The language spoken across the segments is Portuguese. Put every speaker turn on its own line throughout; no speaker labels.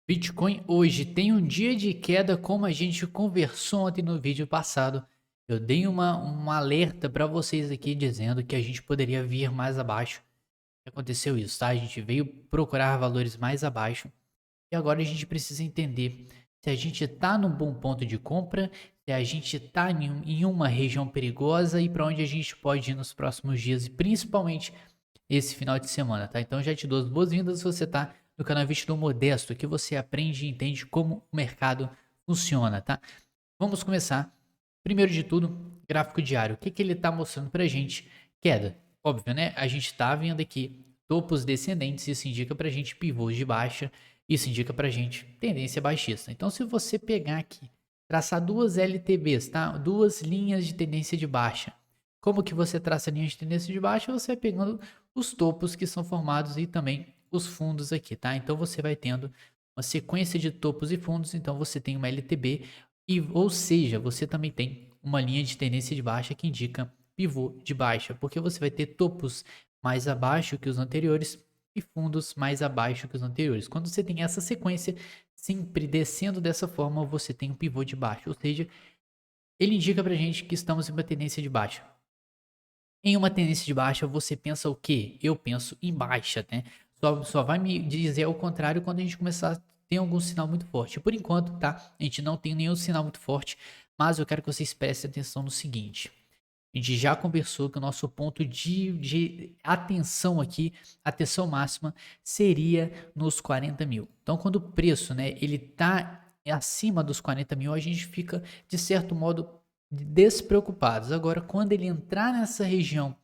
Bitcoin hoje tem um dia de queda, como a gente conversou ontem no vídeo passado. Eu dei um alerta para vocês aqui dizendo que a gente poderia vir mais abaixo. Aconteceu isso, tá? A gente veio procurar valores mais abaixo e agora a gente precisa entender se a gente está num bom ponto de compra, se a gente está em uma região perigosa e para onde a gente pode ir nos próximos dias e principalmente esse final de semana, tá? Então já te dou as boas-vindas se você tá no canal Investidor Modesto, aqui você aprende e entende como o mercado funciona, tá? Vamos começar. Primeiro de tudo, gráfico diário. O que que ele tá mostrando pra gente? Queda. Óbvio, né? A gente tá vendo aqui topos descendentes, isso indica pra gente pivôs de baixa, isso indica pra gente tendência baixista. Então se você pegar aqui, traçar duas LTBs, tá? Duas linhas de tendência de baixa. Como que você traça a linha de tendência de baixa? Você vai pegando os topos que são formados e também os fundos aqui, tá? Então você vai tendo uma sequência de topos e fundos, então você tem uma LTB e ou seja, você também tem uma linha de tendência de baixa que indica pivô de baixa, porque você vai ter topos mais abaixo que os anteriores e fundos mais abaixo que os anteriores. Quando você tem essa sequência sempre descendo dessa forma, você tem um pivô de baixa, ou seja, ele indica pra gente que estamos em uma tendência de baixa. Em uma tendência de baixa, você pensa o quê? Eu penso em baixa, né? Só vai me dizer ao contrário quando a gente começar a ter algum sinal muito forte. Por enquanto, tá? A gente não tem nenhum sinal muito forte, mas eu quero que vocês prestem atenção no seguinte. A gente já conversou que o nosso ponto de atenção aqui, atenção máxima, seria nos 40 mil. Então, quando o preço, né, ele tá acima dos 40 mil, a gente fica, de certo modo, despreocupados. Agora, quando ele entrar nessa região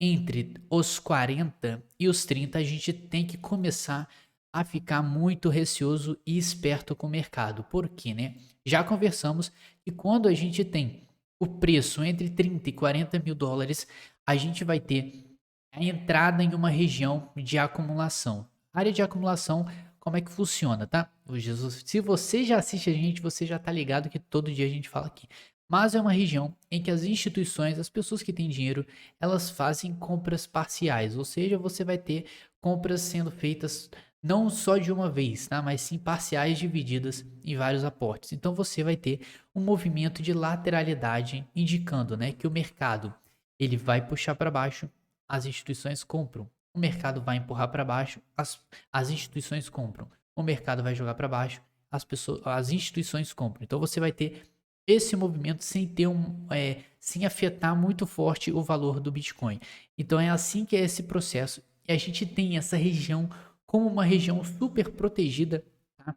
entre os 40 e os 30, a gente tem que começar a ficar muito receoso e esperto com o mercado. Por quê, né? Já conversamos que quando a gente tem o preço entre 30 e 40 mil dólares, a gente vai ter a entrada em uma região de acumulação. A área de acumulação, como é que funciona, tá? O Jesus, se você já assiste a gente, você já tá ligado que todo dia a gente fala aqui. Mas é uma região em que as instituições, as pessoas que têm dinheiro, elas fazem compras parciais, ou seja, você vai ter compras sendo feitas não só de uma vez, tá? Mas sim parciais divididas em vários aportes. Então você vai ter um movimento de lateralidade indicando, né, que o mercado ele vai puxar para baixo, as instituições compram. O mercado vai empurrar para baixo, as instituições compram. O mercado vai jogar para baixo, as instituições compram. Então você vai ter esse movimento sem ter sem afetar muito forte o valor do Bitcoin. Então é assim que é esse processo. E a gente tem essa região como uma região super protegida, tá?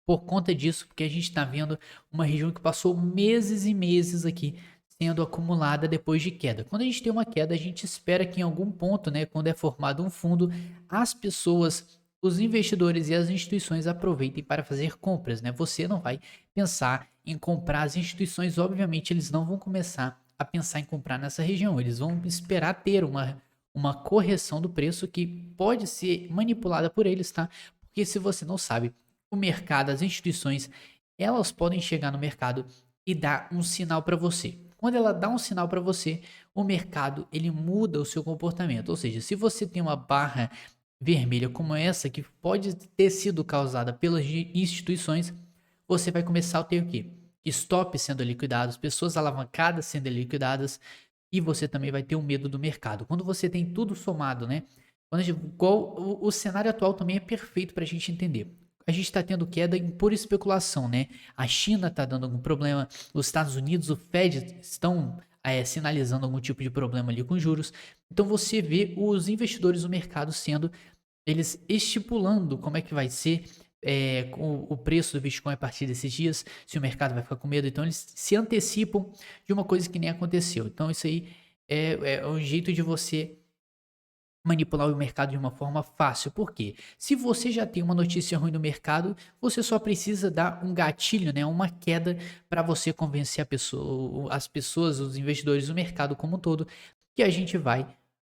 Por conta disso, porque a gente está vendo uma região que passou meses e meses aqui sendo acumulada depois de queda. Quando a gente tem uma queda, a gente espera que em algum ponto, né, quando é formado um fundo, as pessoas, os investidores e as instituições aproveitem para fazer compras, né? Você não vai pensar em comprar as instituições, obviamente eles não vão começar a pensar em comprar nessa região, eles vão esperar ter uma correção do preço que pode ser manipulada por eles, tá? Porque se você não sabe, o mercado, as instituições, elas podem chegar no mercado e dar um sinal para você. Quando ela dá um sinal para você, o mercado ele muda o seu comportamento. Ou seja, se você tem uma barra vermelha como essa que pode ter sido causada pelas instituições, você vai começar a ter o quê? Stop sendo liquidados, pessoas alavancadas sendo liquidadas e você também vai ter o medo do mercado. Quando você tem tudo somado, né? Quando a gente, o cenário atual também é perfeito para a gente entender. A gente está tendo queda em pura especulação, né? A China está dando algum problema, os Estados Unidos, o Fed estão sinalizando algum tipo de problema ali com juros. Então você vê os investidores do mercado sendo eles estipulando como é que vai ser o preço do Bitcoin a partir desses dias, se o mercado vai ficar com medo. Então eles se antecipam de uma coisa que nem aconteceu. Então isso aí é um jeito de você manipular o mercado de uma forma fácil. Por quê? Se você já tem uma notícia ruim no mercado, você só precisa dar um gatilho, né, uma queda para você convencer as pessoas, os investidores do mercado como um todo, que a gente vai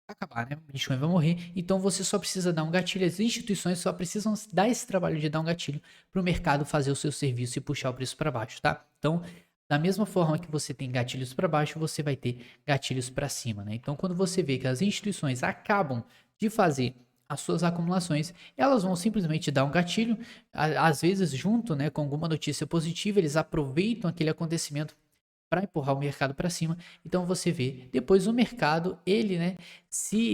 acabar, né? O Bitcoin vai morrer. Então você só precisa dar um gatilho. As instituições só precisam dar esse trabalho de dar um gatilho para o mercado fazer o seu serviço e puxar o preço para baixo, tá? Então da mesma forma que você tem gatilhos para baixo, você vai ter gatilhos para cima, né? Então, quando você vê que as instituições acabam de fazer as suas acumulações, elas vão simplesmente dar um gatilho, às vezes junto, né, com alguma notícia positiva, eles aproveitam aquele acontecimento para empurrar o mercado para cima. Então você vê depois o mercado, ele, né,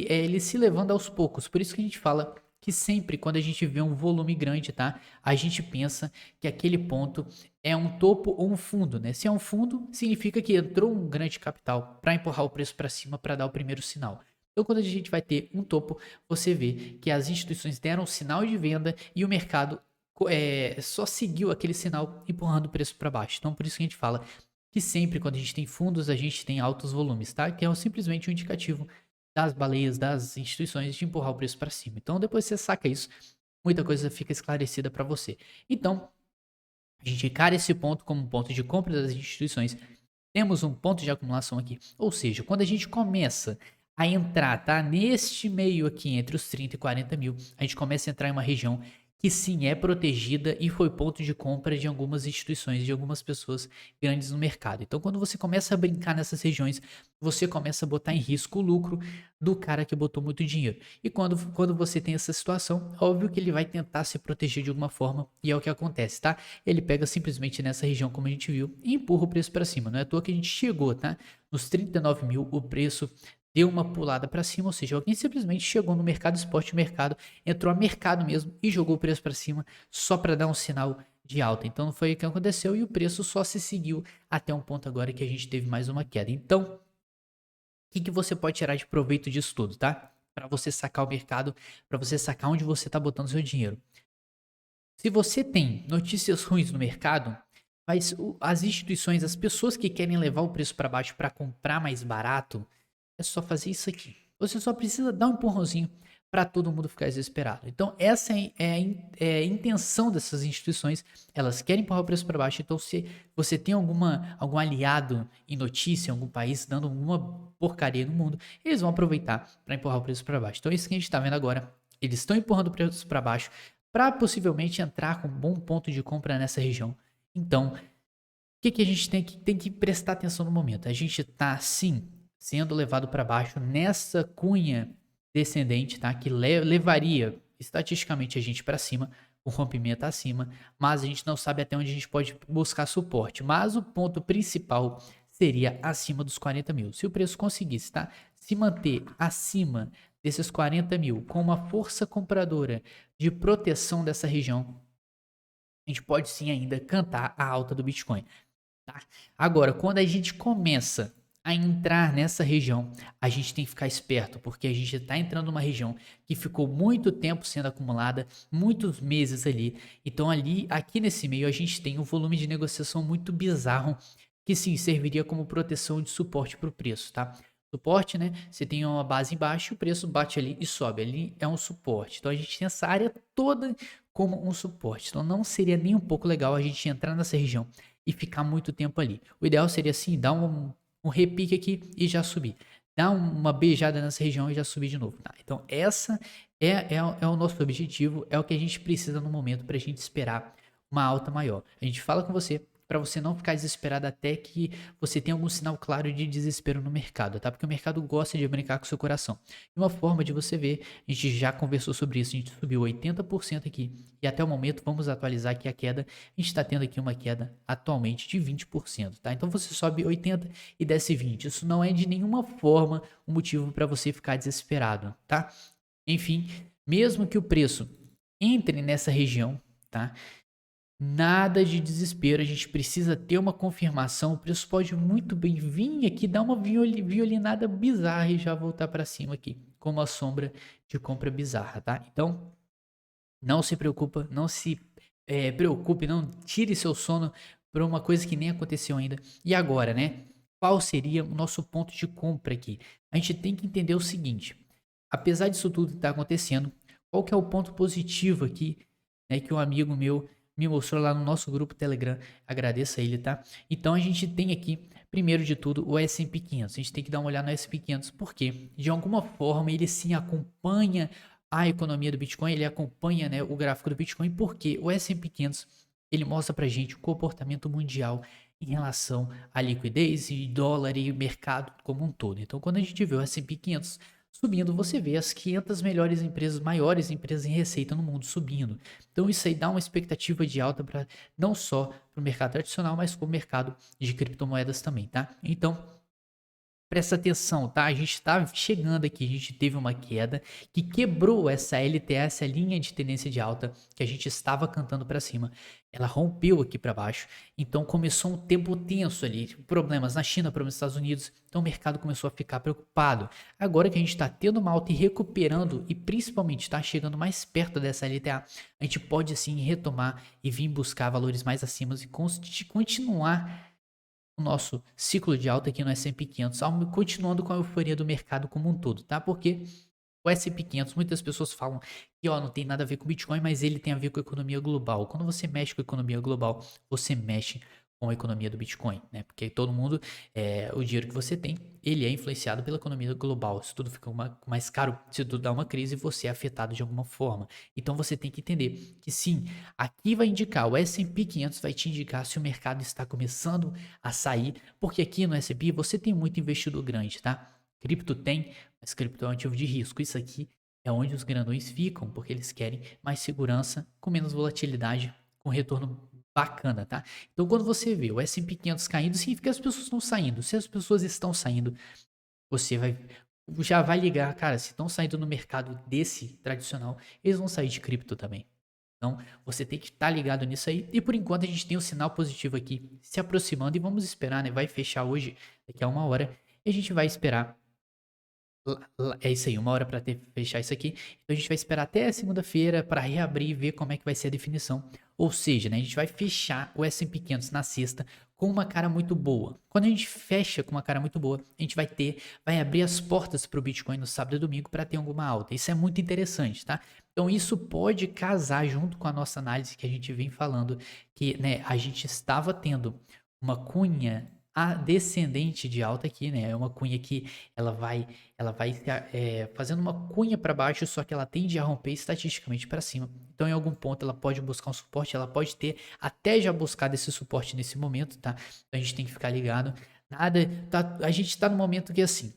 ele se levando aos poucos. Por isso que a gente fala que sempre quando a gente vê um volume grande, tá? A gente pensa que aquele ponto é um topo ou um fundo, né? Se é um fundo, significa que entrou um grande capital para empurrar o preço para cima para dar o primeiro sinal. Então, quando a gente vai ter um topo, você vê que as instituições deram um sinal de venda e o mercado só seguiu aquele sinal empurrando o preço para baixo. Então, por isso que a gente fala que sempre quando a gente tem fundos, a gente tem altos volumes, tá? Que é simplesmente um indicativo das baleias, das instituições de empurrar o preço para cima. Então, depois você saca isso, muita coisa fica esclarecida para você. Então, a gente encara esse ponto como um ponto de compra das instituições. Temos um ponto de acumulação aqui. Ou seja, quando a gente começa a entrar, tá? Neste meio aqui, entre os 30 e 40 mil, a gente começa a entrar em uma região que sim é protegida e foi ponto de compra de algumas instituições, de algumas pessoas grandes no mercado. Então, quando você começa a brincar nessas regiões, você começa a botar em risco o lucro do cara que botou muito dinheiro. E quando você tem essa situação, óbvio que ele vai tentar se proteger de alguma forma, e é o que acontece, tá? Ele pega simplesmente nessa região, como a gente viu, e empurra o preço para cima. Não é à toa que a gente chegou, tá? Nos 39 mil, o preço deu uma pulada para cima, ou seja, alguém simplesmente chegou no mercado spot, o mercado entrou a mercado mesmo e jogou o preço para cima só para dar um sinal de alta. Então foi o que aconteceu e o preço só se seguiu até um ponto agora que a gente teve mais uma queda. Então, o que você pode tirar de proveito disso tudo, tá? Para você sacar o mercado, para você sacar onde você está botando seu dinheiro. Se você tem notícias ruins no mercado, mas as instituições, as pessoas que querem levar o preço para baixo para comprar mais barato, é só fazer isso aqui. Você só precisa dar um empurrãozinho para todo mundo ficar desesperado. Então, essa é a intenção dessas instituições. Elas querem empurrar o preço para baixo. Então, se você tem algum aliado em notícia, em algum país dando alguma porcaria no mundo, eles vão aproveitar para empurrar o preço para baixo. Então, isso que a gente está vendo agora. Eles estão empurrando o preço para baixo para possivelmente entrar com um bom ponto de compra nessa região. Então, o que a gente tem que prestar atenção no momento? A gente está, sim, sendo levado para baixo nessa cunha descendente, tá? Que levaria estatisticamente a gente para cima, o rompimento acima, mas a gente não sabe até onde a gente pode buscar suporte. Mas o ponto principal seria acima dos 40 mil. Se o preço conseguisse, tá? Se manter acima desses 40 mil com uma força compradora de proteção dessa região, a gente pode sim ainda cantar a alta do Bitcoin. Tá? Agora, quando a gente começa a entrar nessa região, a gente tem que ficar esperto, porque a gente está entrando numa região que ficou muito tempo sendo acumulada, muitos meses ali. Então, aqui nesse meio, a gente tem um volume de negociação muito bizarro, que sim, serviria como proteção de suporte para o preço, tá? Suporte, né? Você tem uma base embaixo, o preço bate ali e sobe. Ali é um suporte. Então, a gente tem essa área toda como um suporte. Então, não seria nem um pouco legal a gente entrar nessa região e ficar muito tempo ali. O ideal seria assim, dar um repique aqui e já subir. Dar uma beijada nessa região e já subir de novo. Tá? Então essa é o nosso objetivo, é o que a gente precisa no momento para a gente esperar uma alta maior. A gente fala com você para você não ficar desesperado até que você tenha algum sinal claro de desespero no mercado, tá? Porque o mercado gosta de brincar com o seu coração. E uma forma de você ver, a gente já conversou sobre isso, a gente subiu 80% aqui e até o momento vamos atualizar aqui a queda. A gente está tendo aqui uma queda atualmente de 20%, tá? Então você sobe 80 e desce 20. Isso não é de nenhuma forma um motivo para você ficar desesperado, tá? Enfim, mesmo que o preço entre nessa região, tá? Nada de desespero, a gente precisa ter uma confirmação. O preço pode muito bem vir aqui, dar uma violinada bizarra e já voltar para cima aqui, com uma sombra de compra bizarra, tá? Então, não se preocupa, não se preocupe, não tire seu sono por uma coisa que nem aconteceu ainda. E agora, né? Qual seria o nosso ponto de compra aqui? A gente tem que entender o seguinte: apesar disso tudo que está acontecendo, qual que é o ponto positivo aqui, né? Que um amigo meu me mostrou lá no nosso grupo Telegram. Agradeço a ele, tá? Então a gente tem aqui, primeiro de tudo, o S&P 500. A gente tem que dar uma olhada no S&P 500 porque, de alguma forma, ele sim acompanha a economia do Bitcoin, ele acompanha, né, o gráfico do Bitcoin, porque o S&P 500 ele mostra pra gente o comportamento mundial em relação à liquidez e dólar e mercado como um todo. Então, quando a gente vê o S&P 500 subindo, você vê as 500 melhores empresas, maiores empresas em receita no mundo subindo. Então isso aí dá uma expectativa de alta para não só para o mercado tradicional, mas para o mercado de criptomoedas também, tá? Então presta atenção, tá? A gente está chegando aqui, a gente teve uma queda que quebrou essa LTA, essa linha de tendência de alta que a gente estava cantando para cima. Ela rompeu aqui para baixo, então começou um tempo tenso ali, problemas na China, problemas nos Estados Unidos, então o mercado começou a ficar preocupado. Agora que a gente está tendo uma alta e recuperando e principalmente está chegando mais perto dessa LTA, a gente pode sim retomar e vir buscar valores mais acima e continuar o nosso ciclo de alta aqui no S&P 500, continuando com a euforia do mercado como um todo, tá? Porque o S&P 500, muitas pessoas falam que ó, não tem nada a ver com o Bitcoin, mas ele tem a ver com a economia global. Quando você mexe com a economia global, você mexe com a economia do Bitcoin, né? Porque todo mundo, o dinheiro que você tem, ele é influenciado pela economia global. Se tudo fica mais caro, se tudo dá uma crise, você é afetado de alguma forma. Então você tem que entender que sim, aqui vai indicar, o S&P 500 vai te indicar se o mercado está começando a sair, porque aqui no S&P você tem muito investidor grande, tá? Cripto tem, mas cripto é um ativo de risco. Isso aqui é onde os grandões ficam, porque eles querem mais segurança, com menos volatilidade, com retorno bacana, tá? Então, quando você vê o S&P 500 caindo, significa que as pessoas estão saindo. Se as pessoas estão saindo, você já vai ligar, cara, se estão saindo no mercado desse tradicional, eles vão sair de cripto também. Então, você tem que estar ligado nisso aí. E por enquanto a gente tem um sinal positivo aqui se aproximando e vamos esperar, né? Vai fechar hoje, daqui a uma hora, e a gente vai esperar é isso aí, uma hora para fechar isso aqui. Então a gente vai esperar até segunda-feira para reabrir e ver como é que vai ser a definição. Ou seja, né, a gente vai fechar o S&P 500 na sexta com uma cara muito boa. Quando a gente fecha com uma cara muito boa, a gente vai abrir as portas para o Bitcoin no sábado e domingo para ter alguma alta. Isso é muito interessante, tá? Então isso pode casar junto com a nossa análise que a gente vem falando, que né, a gente estava tendo uma cunha descendente de alta aqui, né? É uma cunha que ela vai fazendo uma cunha para baixo, só que ela tende a romper estatisticamente para cima. Então, em algum ponto, ela pode buscar um suporte, ela pode ter até já buscado esse suporte nesse momento, tá? Então, a gente tem que ficar ligado. A gente está no momento que assim,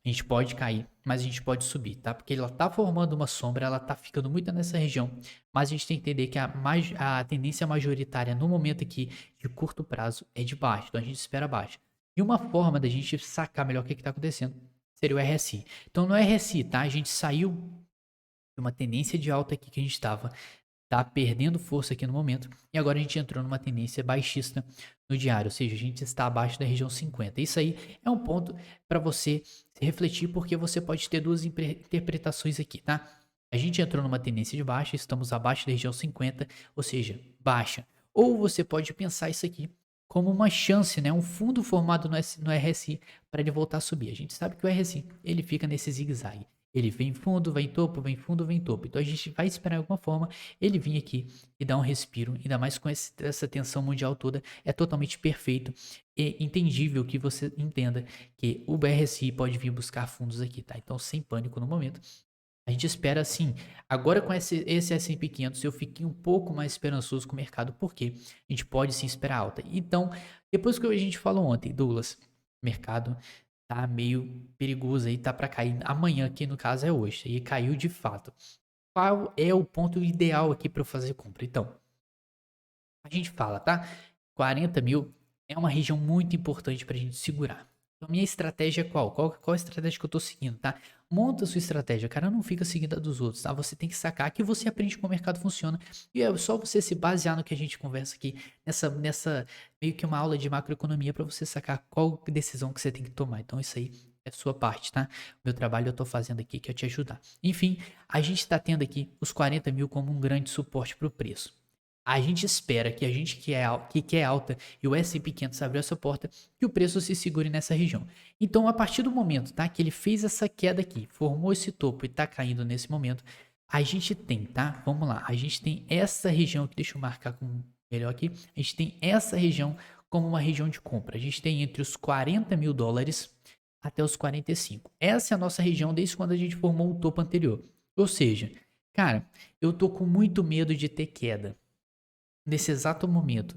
a gente pode cair, mas a gente pode subir, tá? Porque ela tá formando uma sombra, ela tá ficando muito nessa região, mas a gente tem que entender que a tendência majoritária no momento aqui de curto prazo é de baixo, então a gente espera baixo. E uma forma da gente sacar melhor o que está acontecendo seria o RSI. Então no RSI, tá? A gente saiu de uma tendência de alta aqui que a gente estava, tá perdendo força aqui no momento, e agora a gente entrou numa tendência baixista no diário, ou seja, a gente está abaixo da região 50. Isso aí é um ponto para você refletir, porque você pode ter duas interpretações aqui, tá? A gente entrou numa tendência de baixa, estamos abaixo da região 50, ou seja, baixa. Ou você pode pensar isso aqui como uma chance, né? Um fundo formado no RSI para ele voltar a subir. A gente sabe que o RSI ele fica nesse zigue-zague. Ele vem fundo, vem topo, vem fundo, vem topo. Então a gente vai esperar de alguma forma ele vir aqui e dar um respiro, ainda mais com essa tensão mundial toda, é totalmente perfeito e entendível que você entenda que o BRSI pode vir buscar fundos aqui, tá? Então sem pânico no momento. A gente espera assim, agora com esse S&P 500 eu fiquei um pouco mais esperançoso com o mercado, porque a gente pode sim esperar alta. Então, depois que a gente falou ontem, Douglas, mercado tá meio perigoso aí, tá para cair amanhã, que no caso é hoje, e caiu de fato. Qual é o ponto ideal aqui para eu fazer compra? Então, a gente fala, tá? 40 mil é uma região muito importante para a gente segurar. Então, minha estratégia é qual? Qual a estratégia que eu tô seguindo, tá? Monta a sua estratégia, cara, não fica seguindo a dos outros, tá? Você tem que sacar que você aprende como o mercado funciona e é só você se basear no que a gente conversa aqui, nessa meio que uma aula de macroeconomia para você sacar qual decisão que você tem que tomar. Então, isso aí é sua parte, tá? O meu trabalho eu tô fazendo aqui que é te ajudar. Enfim, a gente tá tendo aqui os 40 mil como um grande suporte para o preço. A gente espera que a gente que quer alta e o S&P 500 abriu essa porta, que o preço se segure nessa região. Então, a partir do momento, tá, que ele fez essa queda aqui, formou esse topo e tá caindo nesse momento, a gente tem, tá? Vamos lá, a gente tem essa região aqui, deixa eu marcar com melhor aqui. A gente tem essa região como uma região de compra. A gente tem entre os 40 mil dólares até os 45. Essa é a nossa região desde quando a gente formou o topo anterior. Ou seja, cara, eu tô com muito medo de ter queda nesse exato momento.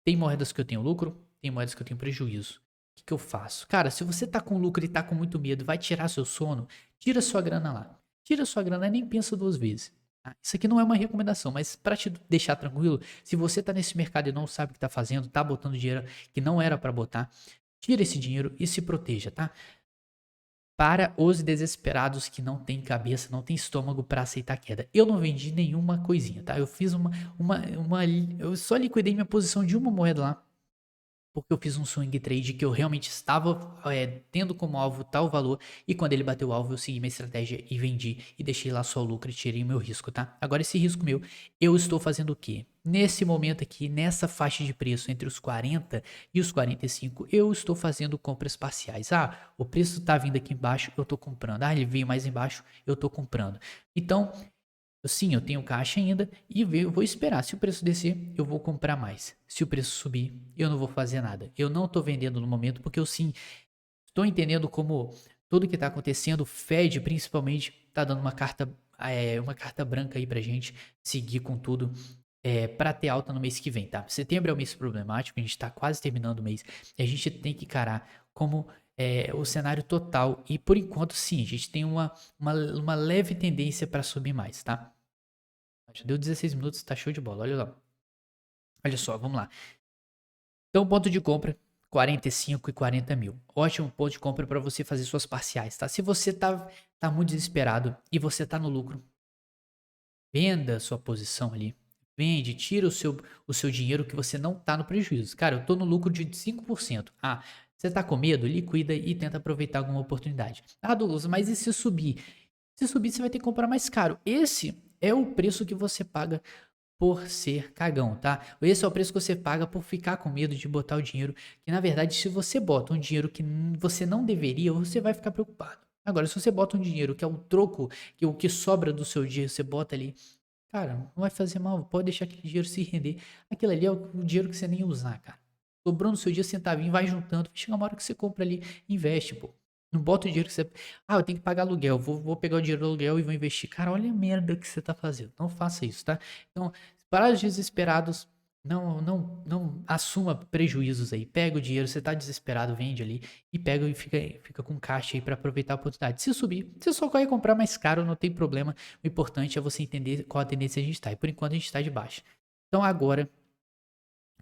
Tem moedas que eu tenho lucro, tem moedas que eu tenho prejuízo. que eu faço? Cara, se você tá com lucro e tá com muito medo, vai tirar seu sono, tira sua grana lá. Tira sua grana e nem pensa duas vezes. Tá? Isso aqui não é uma recomendação, mas para te deixar tranquilo, se você tá nesse mercado e não sabe o que tá fazendo, tá botando dinheiro que não era para botar, tira esse dinheiro e se proteja, tá? Para os desesperados que não têm cabeça, não têm estômago para aceitar queda. Eu não vendi nenhuma coisinha, tá? Eu fiz eu só liquidei minha posição de uma moeda lá, porque eu fiz um swing trade que eu realmente estava tendo como alvo tal valor, e quando ele bateu o alvo eu segui minha estratégia e vendi e deixei lá só o lucro e tirei o meu risco, tá? Agora esse risco meu, eu estou fazendo o quê? Nesse momento aqui, nessa faixa de preço entre os 40 e os 45, eu estou fazendo compras parciais. Ah, o preço tá vindo aqui embaixo, eu tô comprando. Ah, ele veio mais embaixo, eu tô comprando. Então, sim, eu tenho caixa ainda e eu vou esperar. Se o preço descer, eu vou comprar mais. Se o preço subir, eu não vou fazer nada. Eu não estou vendendo no momento porque eu sim estou entendendo como tudo que está acontecendo, o Fed principalmente, está dando uma carta branca aí pra gente seguir com tudo. Para ter alta no mês que vem, tá? Setembro é um mês problemático, a gente está quase terminando o mês e a gente tem que encarar como o cenário total. E por enquanto, sim, a gente tem uma leve tendência para subir mais, tá? Já deu 16 minutos, tá show de bola. Olha lá. Olha só, vamos lá. Então, ponto de compra, 45 e 40 mil. Ótimo ponto de compra para você fazer suas parciais, tá? Se você tá muito desesperado e você tá no lucro, venda a sua posição ali. Vende, tira o seu dinheiro que você não tá no prejuízo. Cara, eu tô no lucro de 5%. Ah, você tá com medo? Liquida e tenta aproveitar alguma oportunidade. Ah, Douglas, mas e se subir? Se subir, você vai ter que comprar mais caro. Esse é o preço que você paga por ser cagão, tá? Esse é o preço que você paga por ficar com medo de botar o dinheiro, que na verdade, se você bota um dinheiro que você não deveria, você vai ficar preocupado. Agora, se você bota um dinheiro que é o troco, que é o que sobra do seu dia, você bota ali, cara, não vai fazer mal, pode deixar aquele dinheiro se render. Aquilo ali é o dinheiro que você nem ia usar, cara. Sobrou no seu dia centavinho, vai juntando, vai chegar uma hora que você compra ali, investe, pô. Não bota o dinheiro que você. Ah, eu tenho que pagar aluguel. Vou pegar o dinheiro do aluguel e vou investir. Cara, olha a merda que você tá fazendo. Não faça isso, tá? Então, para os desesperados, não assuma prejuízos aí. Pega o dinheiro, você tá desesperado, vende ali e pega e fica com caixa aí para aproveitar a oportunidade. Se subir, você só vai comprar mais caro, não tem problema. O importante é você entender qual a tendência a gente tá. E por enquanto a gente tá de baixa. Então agora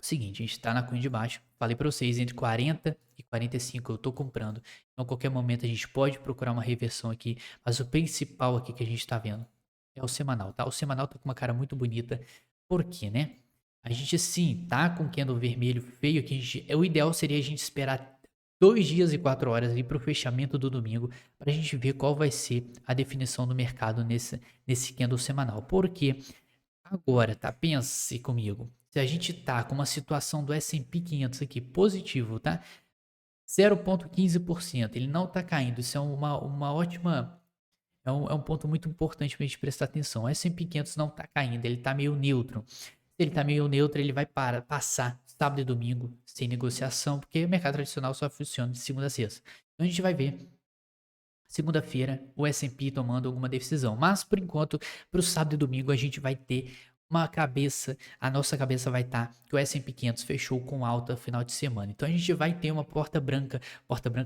seguinte, a gente tá na coin de baixo. Falei pra vocês, entre 40 e 45 eu tô comprando. Então, a qualquer momento a gente pode procurar uma reversão aqui. Mas o principal aqui que a gente tá vendo é o semanal, tá? O semanal tá com uma cara muito bonita. Por quê, né? A gente sim tá com candle vermelho feio aqui. O ideal seria a gente esperar 2 dias e 4 horas ali pro fechamento do domingo pra gente ver qual vai ser a definição do mercado nesse candle semanal. Porque agora, tá? Pense comigo. Se a gente tá com uma situação do S&P 500 aqui positivo, tá? 0,15%, ele não tá caindo. Isso é uma ótima. É um ponto muito importante pra gente prestar atenção. O S&P 500 não tá caindo, ele tá meio neutro. Se ele tá meio neutro, ele vai passar sábado e domingo sem negociação, porque o mercado tradicional só funciona de segunda a sexta. Então a gente vai ver segunda-feira o S&P tomando alguma decisão. Mas por enquanto, para o sábado e domingo a gente vai ter a nossa cabeça vai estar que o S&P 500 fechou com alta final de semana. Então a gente vai ter uma porta branca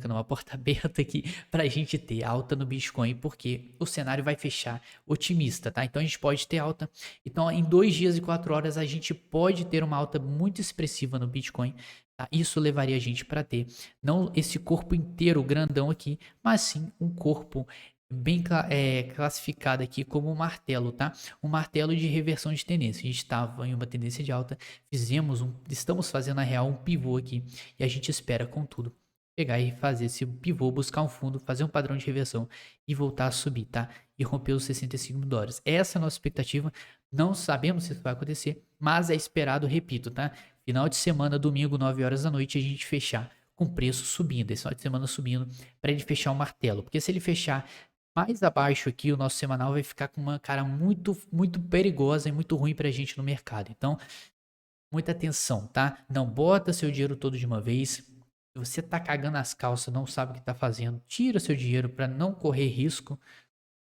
não, uma porta aberta aqui para a gente ter alta no Bitcoin, porque o cenário vai fechar otimista, tá? Então a gente pode ter alta. Então em 2 dias e 4 horas a gente pode ter uma alta muito expressiva no Bitcoin. Tá? Isso levaria a gente para ter não esse corpo inteiro grandão aqui, mas sim um corpo bem classificado aqui como um martelo, tá? Um martelo de reversão de tendência. A gente estava em uma tendência de alta, estamos fazendo na real um pivô aqui e a gente espera com tudo pegar e fazer esse pivô, buscar um fundo, fazer um padrão de reversão e voltar a subir, tá? E romper os 65 mil dólares. Essa é a nossa expectativa. Não sabemos se isso vai acontecer, mas é esperado, repito, tá? Final de semana, domingo, 9 horas da noite, a gente fechar com preço subindo, esse final de semana subindo, para ele fechar o martelo. Porque se ele fechar mais abaixo aqui, o nosso semanal vai ficar com uma cara muito, muito perigosa e muito ruim pra gente no mercado. Então, muita atenção, tá? Não bota seu dinheiro todo de uma vez. Se você tá cagando as calças, não sabe o que tá fazendo, tira seu dinheiro para não correr risco,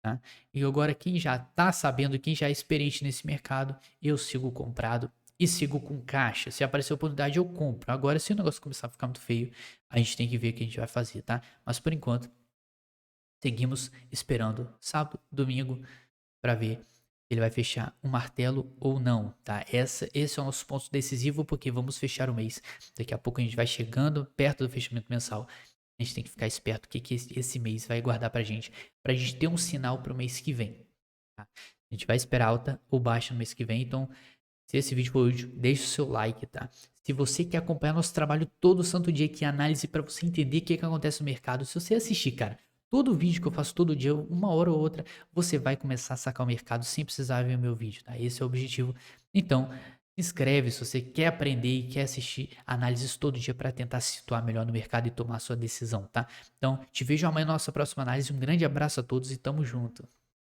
tá? E agora quem já tá sabendo, quem já é experiente nesse mercado, eu sigo comprado e sigo com caixa. Se aparecer oportunidade, eu compro. Agora, se o negócio começar a ficar muito feio, a gente tem que ver o que a gente vai fazer, tá? Mas por enquanto, seguimos esperando sábado, domingo, para ver se ele vai fechar um martelo ou não, tá? Esse é o nosso ponto decisivo, porque vamos fechar o mês. Daqui a pouco a gente vai chegando perto do fechamento mensal. A gente tem que ficar esperto o que esse mês vai guardar pra gente ter um sinal pro mês que vem, tá? A gente vai esperar alta ou baixa no mês que vem, então se esse vídeo for útil, deixe o seu like, tá? Se você quer acompanhar nosso trabalho todo santo dia, que é análise para você entender o que acontece no mercado, se você assistir, cara, todo vídeo que eu faço todo dia, uma hora ou outra, você vai começar a sacar o mercado sem precisar ver o meu vídeo, tá? Esse é o objetivo. Então, se inscreve se você quer aprender e quer assistir análises todo dia para tentar se situar melhor no mercado e tomar sua decisão, tá? Então, te vejo amanhã na nossa próxima análise. Um grande abraço a todos e tamo junto.